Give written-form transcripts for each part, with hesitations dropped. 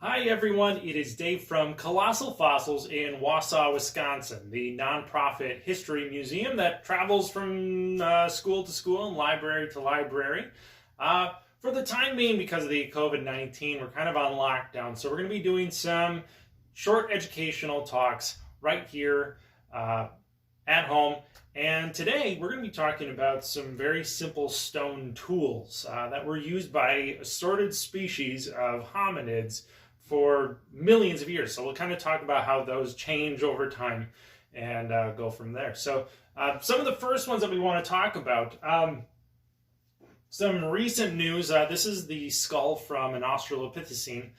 Hi everyone, it is Dave from Colossal Fossils in Wausau, Wisconsin, the nonprofit history museum that travels from school to school and library to library. For the time being, because of the COVID-19, we're kind of on lockdown, so we're going to be doing some short educational talks right here at home. And today we're going to be talking about some very simple stone tools that were used by assorted species of hominids for millions of years. So we'll kind of talk about how those change over time and go from there. So some of the first ones that we want to talk about, some recent news. This is the skull from an Australopithecine.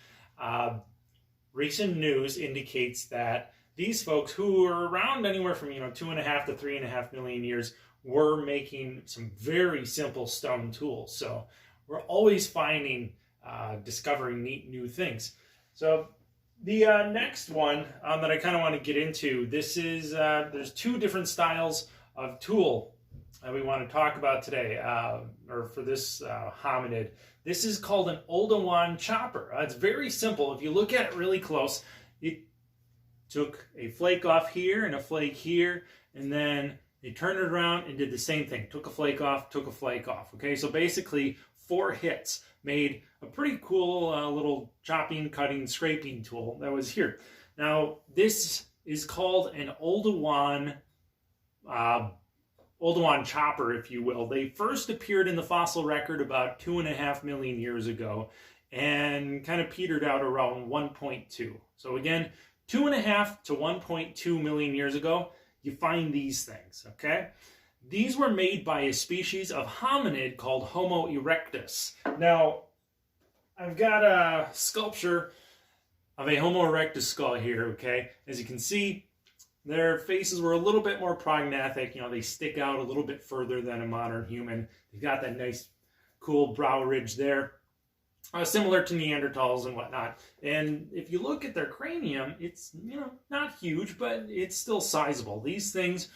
Recent news indicates that these folks, who are around anywhere from 2.5 to 3.5 million years, were making some very simple stone tools. So we're always finding, discovering neat new things. So the next one that I kind of want to get into, this is, there's two different styles of tool that we want to talk about today, or for this hominid. This is called an Oldowan Chopper. It's very simple. If you look at it really close, it took a flake off here and a flake here, and then they turned it around and did the same thing. Took a flake off, took a flake off. Okay, so basically 4 hits made a pretty cool little chopping, cutting, scraping tool that was here. Now, this is called an Oldowan Chopper, if you will. They first appeared in the fossil record about 2.5 million years ago and kind of petered out around 1.2. So again, 2.5 to 1.2 million years ago, you find these things, okay? These were made by a species of hominid called Homo erectus. Now, I've got a sculpture of a Homo erectus skull here, okay? As you can see, their faces were a little bit more prognathic. They stick out a little bit further than a modern human. They've got that nice, cool brow ridge there. Similar to Neanderthals and whatnot. And if you look at their cranium, it's, not huge, but it's still sizable. These things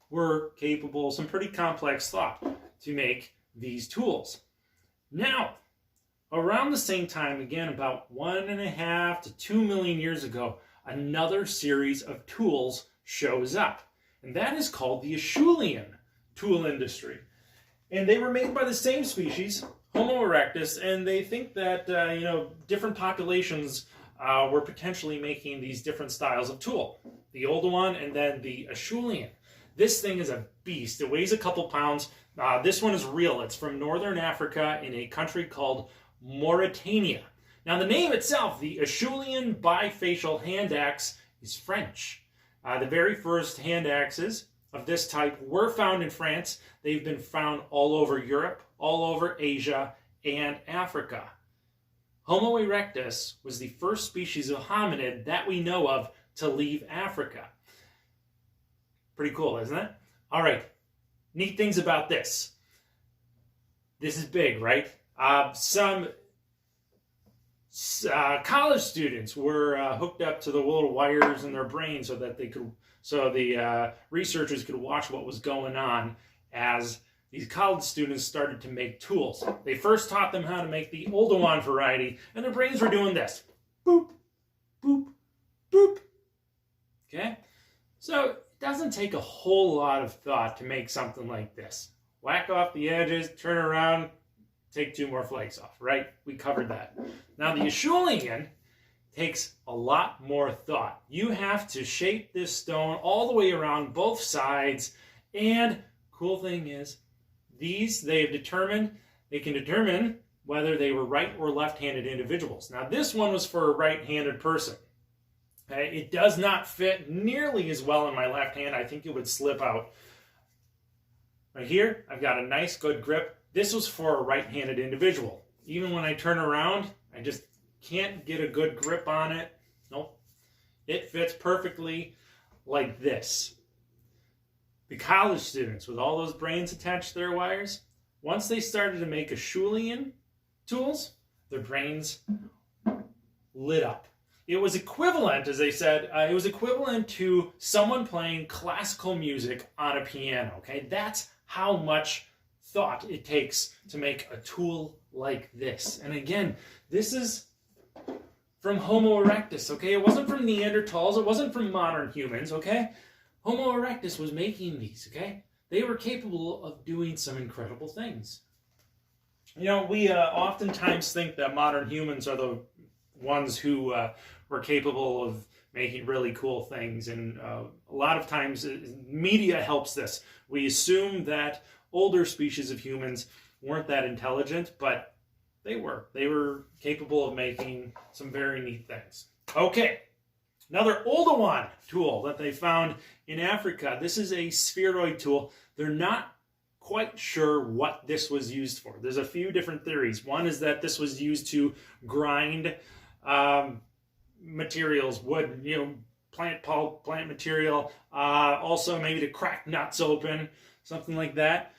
were capable of some pretty complex thought to make these tools. Now, around the same time, again, about 1.5 to 2 million years ago, another series of tools shows up. And that is called the Acheulean tool industry. And they were made by the same species, Homo erectus, and they think that, different populations were potentially making these different styles of tool. The Oldowan and then the Acheulean. This thing is a beast. It weighs a couple pounds. This one is real. It's from northern Africa in a country called Mauritania. Now, the name itself, the Acheulean bifacial hand axe, is French. The very first hand axes of this type were found in France. They've been found all over Europe, all over Asia, and Africa. Homo erectus was the first species of hominid that we know of to leave Africa. Pretty cool, isn't it? All right, neat things about this. This is big, right? Some college students were hooked up to the little wires in their brain so that the researchers could watch what was going on as these college students started to make tools. They first taught them how to make the Oldowan variety, and their brains were doing this. Boop, boop, boop. Okay? So it doesn't take a whole lot of thought to make something like this. Whack off the edges, turn around, take 2 more flakes off, right? We covered that. Now, the Acheulean takes a lot more thought. You have to shape this stone all the way around both sides, and cool thing is, they can determine whether they were right or left-handed individuals. Now, this one was for a right-handed person. Okay? It does not fit nearly as well in my left hand. I think it would slip out. Right here, I've got a nice, good grip. This was for a right-handed individual. Even when I turn around, I just can't get a good grip on it. Nope. It fits perfectly like this. The college students, with all those brains attached to their wires, once they started to make Acheulean tools, their brains lit up. It was equivalent, as they said, it was equivalent to someone playing classical music on a piano. Okay, that's how much thought it takes to make a tool like this. And again, this is from Homo erectus, okay? It wasn't from Neanderthals. It wasn't from modern humans, okay? Homo erectus was making these, okay? They were capable of doing some incredible things. You know, we oftentimes think that modern humans are the ones who were capable of making really cool things, and a lot of times media helps this. We assume that older species of humans weren't that intelligent, but they were. They were capable of making some very neat things. Okay, another Oldowan tool that they found in Africa. This is a spheroid tool. They're not quite sure what this was used for. There's a few different theories. One is that this was used to grind materials, wood, you know, plant pulp, plant material, also maybe to crack nuts open, something like that.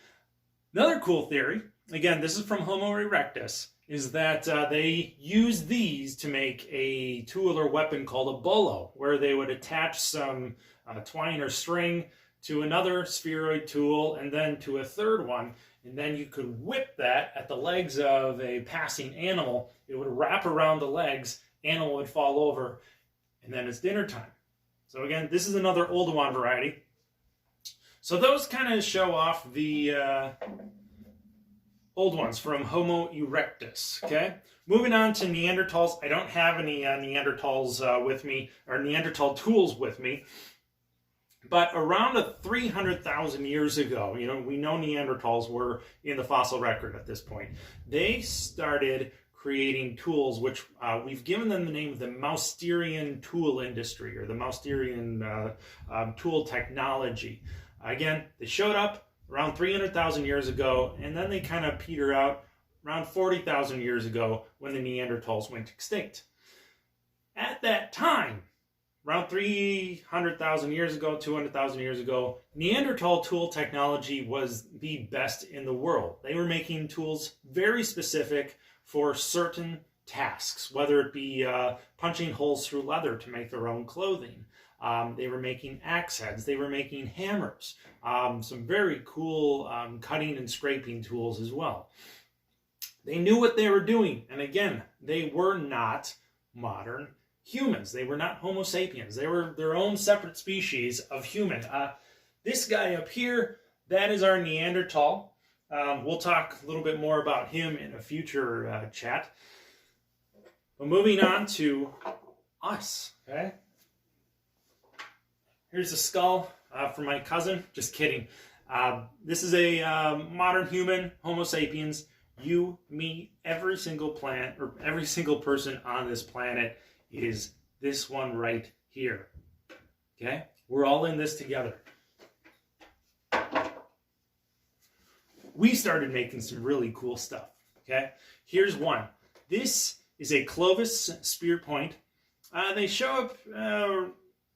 Another cool theory, again, this is from Homo erectus, is that they used these to make a tool or weapon called a bolo, where they would attach some twine or string to another spheroid tool and then to a third one, and then you could whip that at the legs of a passing animal. It would wrap around the legs, animal would fall over, and then it's dinner time. So again, this is another Oldowan variety. So those kind of show off the old ones from Homo erectus, okay? Moving on to Neanderthals. I don't have any Neanderthals with me, or Neanderthal tools with me. But around 300,000 years ago, you know, we know Neanderthals were in the fossil record at this point. They started creating tools, which we've given them the name of the Mousterian tool industry, or the Mousterian tool technology. Again, they showed up around 300,000 years ago, and then they kind of peter out around 40,000 years ago when the Neanderthals went extinct. At that time, around 300,000 years ago, 200,000 years ago, Neanderthal tool technology was the best in the world. They were making tools very specific for certain tasks, whether it be punching holes through leather to make their own clothing. They were making axe heads. They were making hammers. Some very cool cutting and scraping tools as well. They knew what they were doing. And again, they were not modern humans. They were not Homo sapiens. They were their own separate species of human. This guy up here, that is our Neanderthal. We'll talk a little bit more about him in a future chat. But moving on to us, okay? Here's the skull for my cousin. Just kidding. This is a modern human, Homo sapiens. You, me, every single plant, or every single person on this planet is this one right here. Okay? We're all in this together. We started making some really cool stuff. Okay? Here's one. This is a Clovis spear point. They show up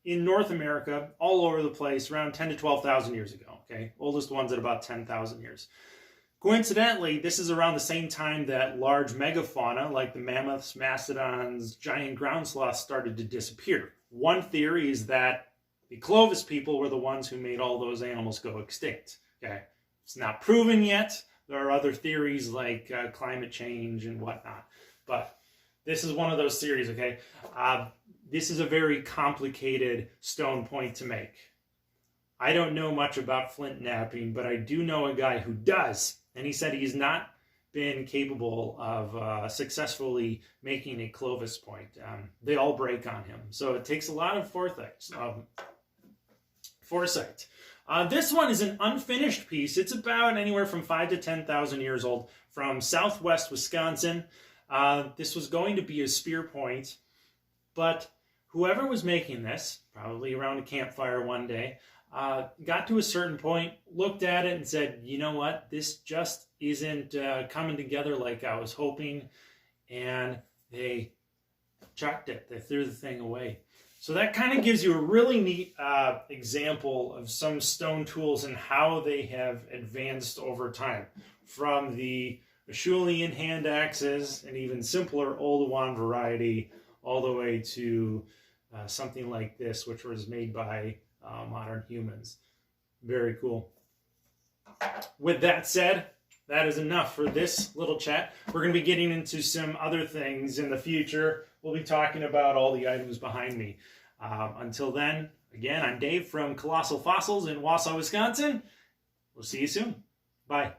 in North America all over the place around 10 to 12,000 years ago. Okay? Oldest one's at about 10,000 years. Coincidentally, this is around the same time that large megafauna like the mammoths, mastodons, giant ground sloths started to disappear. One theory is that the Clovis people were the ones who made all those animals go extinct. Okay, it's not proven yet. There are other theories like climate change and whatnot, but this is one of those theories. Okay, this is a very complicated stone point to make. I don't know much about flint knapping, but I do know a guy who does. And he said he's not been capable of successfully making a Clovis point. They all break on him. So it takes a lot of foresight. This one is an unfinished piece. It's about anywhere from 5,000 to 10,000 years old, from southwest Wisconsin. This was going to be a spear point, but whoever was making this, probably around a campfire one day, got to a certain point, looked at it and said, you know what, this just isn't coming together like I was hoping, and they chucked it. They threw the thing away. So that kind of gives you a really neat example of some stone tools and how they have advanced over time, from the Acheulean hand axes, an even simpler Oldowan variety, all the way to something like this, which was made by modern humans. Very cool. With that said, that is enough for this little chat. We're going to be getting into some other things in the future. We'll be talking about all the items behind me. Until then, again, I'm Dave from Colossal Fossils in Wausau, Wisconsin. We'll see you soon. Bye.